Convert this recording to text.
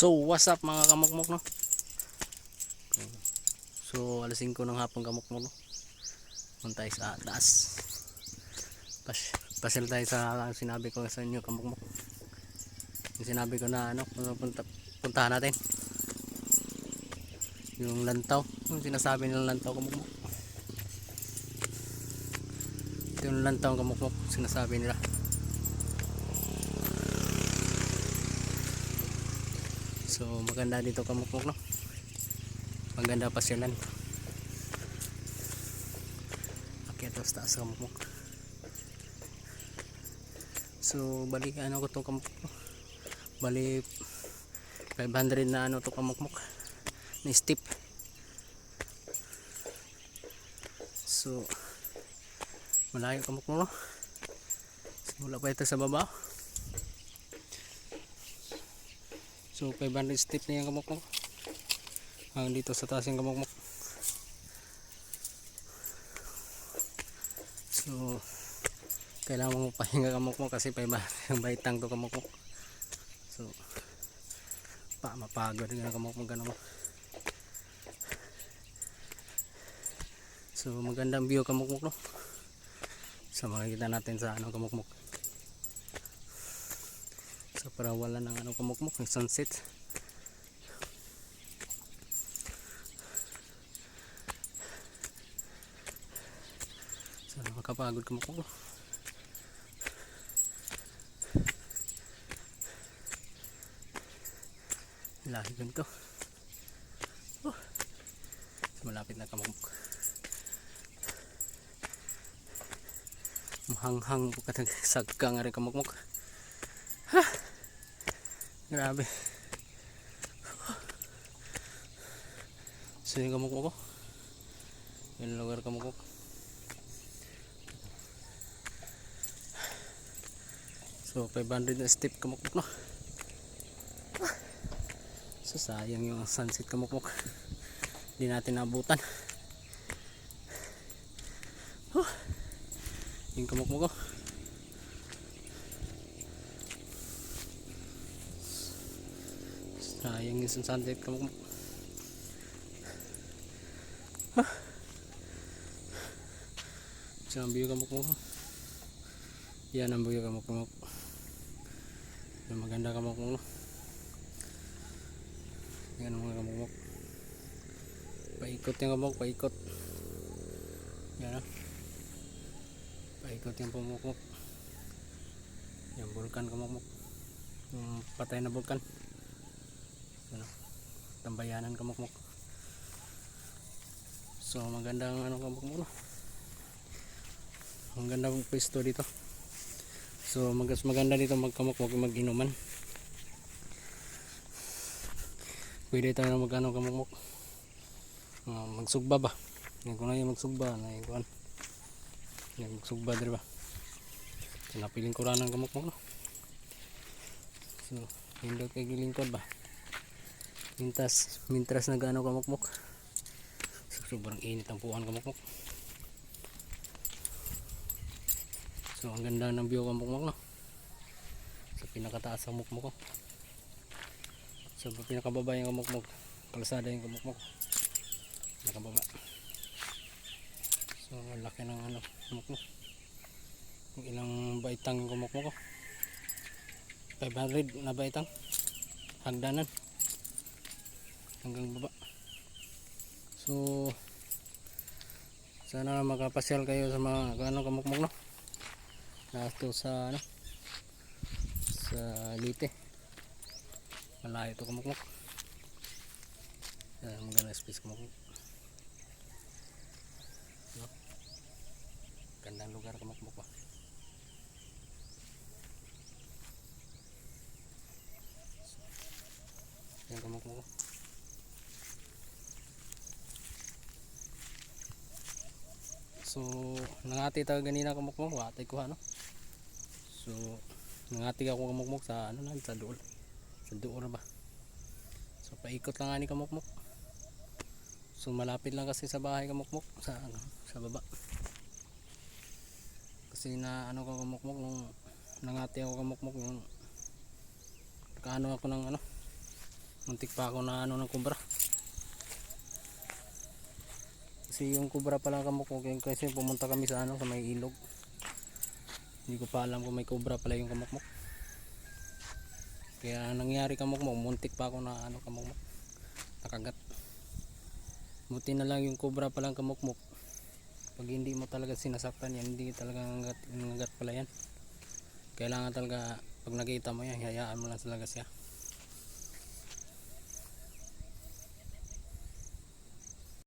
So what's up mga kamukmok, no? So alas 5 ng hapon kamukmok, no? Punta tayo sa taas. Pasyal tayo sa sinabi ko sa inyo kamukmok. Yung sinabi ko na ano, puntahan natin. Yung lantaw, yung sinasabi nilang lantaw kamukmok. Ito yung lantaw kamukmok, sinasabi nila. So maganda dito kamukmok, no? Maganda pasyalan. Akyat sa taas kamukmok. So balik ano ko to kamukmok, no? Bali 500 na ano to kamukmok na steep. So malayo kamukmok, no? Simula pa ito sa baba. So 500 step na yan kamukmok hanggang dito sa taas yung kamukmok. So kailangan mo pahinga kamukmok kasi 500 baitang to kamukmok. So mapagod nga kamukmok ganun. So magandang view kamukmok, no? So makikita natin sa ano kamukmok. So para wala ng ano kamukmok, yung sunset. So nakakapagod kamukmok, no? Lahi ganito. So malapit na kamukmok. Mahanghang po katang sagka nga rin kamukmok. Ha! Grabe. So yung kamukmok ko. Yung lugar kamukmok. So 500 na step kamukmok, no? So sayang yung sunset kamukmok. Hindi natin nabutan. Yung kamukmok ko. Sayang yung sunset kamukmok. So ang view kamukmok. Yan ang view kamukmok. Yung maganda kamukmok, no? Yan ang mga kamukmok. Paikot yung kamukmok, paikot. Yan, no? Paikot yung pumukmok. Yung vulkan kamukmok. Yung patay na vulkan. Ano? Tambayanan kamukmok. So magandang ano kamukmok, no? Magandang pwesto dito. So maganda dito magkamukmok, mag-inuman. Pwede tayo na mag-ano kamukmok. Magsugba ba? Yan ko na yung magsugba na yung yung magsugba dito ba? So napiling ko ranang kamukmok, no? So hindi kay gilingkod ba? Mintras nag-ano kamukmok. So sobrang init ang puan kamukmok. So ang ganda ng view kamukmok, no? Sa pinakataas ang kamukmok ko. So pinakababa yung kamukmok, kalsada yung kamukmok. Nakababa. So laki ng ano kamukmok. Kung ilang baitang yung kamukmok ko. 500 na baitang. Hagdanan. Hanggang baba. So sana makapasyal kayo sa mga ano kamukmok, no? Nato sa ano sa Lite. Malayo ito kamukmok. Maganda space kamukmok, no? Gandang lugar kamukmok ba? Yan kamukmok. So nangati tayo ganina kamukmok, watay ko ano. So nangati ako kamukmok sa ano lang, sa dool. Sa dool ba? So paikot lang ani kamukmok. So malapit lang kasi sa bahay kamukmok, sa ano, sa baba. Kasi na ano ko kamukmok nung nangati ako kamukmok yung kaano ako ng ano muntik pa ako na ano ng kubra. Kasi yung kubra pala kamukmok yun, kasi pumunta kami sa ano, sa may ilog. Hindi ko pa alam kung may kubra pala yung kamukmok. Kaya nangyari kamukmok, muntik pa ako na ano kamukmok, nakagat. Buti na lang yung kubra palang kamukmok. Pag hindi mo talaga sinasaktan yan, hindi talaga nangagat pala yan. Kailangan talaga pag nakita mo yan, hayaan mo lang talaga siya.